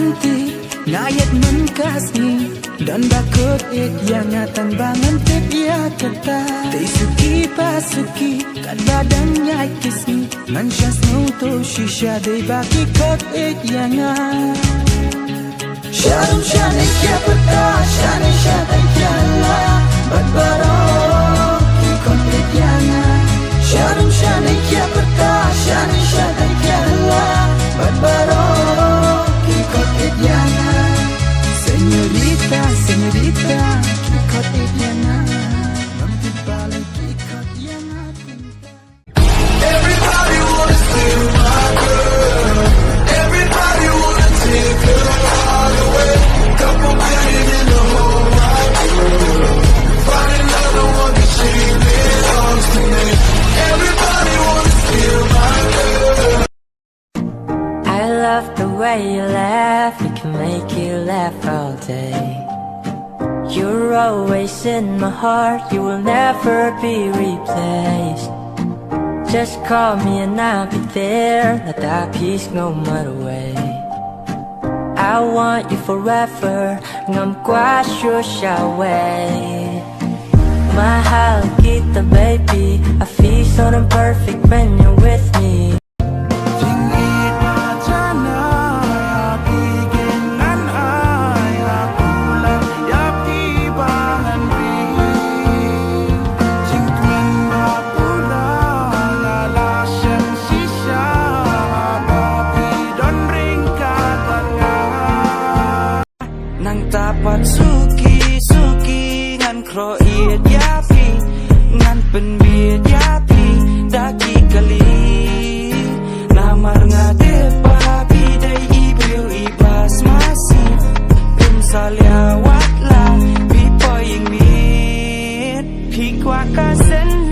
nanti ngayat mengkasih dan bakut yang ngatan bangun ya kata Teisuki pasuki kan badannya kisni Mansyas nuto shisha de baki kot yang Sharum shane kya pata shane shane kya la Badbaro ki kot yang Sharum shane kya pata shane shane kya la Badbaro ki kot yang Señorita, señorita, ikut Diana, nanti balik ikut Diana. Everybody wanna steal my girl. Everybody wanna take her all away. Couple million in the whole wide world. Find another one 'cause she belongs to me. Everybody wanna steal my girl. I love the way you laugh, it can make you laugh all day. You're always in my heart, you will never be replaced. Just call me and I'll be there, let that peace no matter way. I want you forever, ngam qua sure shall wait. Mahal kita baby, I feel so damn perfect when you're with me. Dapat suki ngan kro iet yapi ngan penbiet yapi daki kali namar ngade papi dai ibril ibas masif imsalia watla pipoying mit pikwa kasen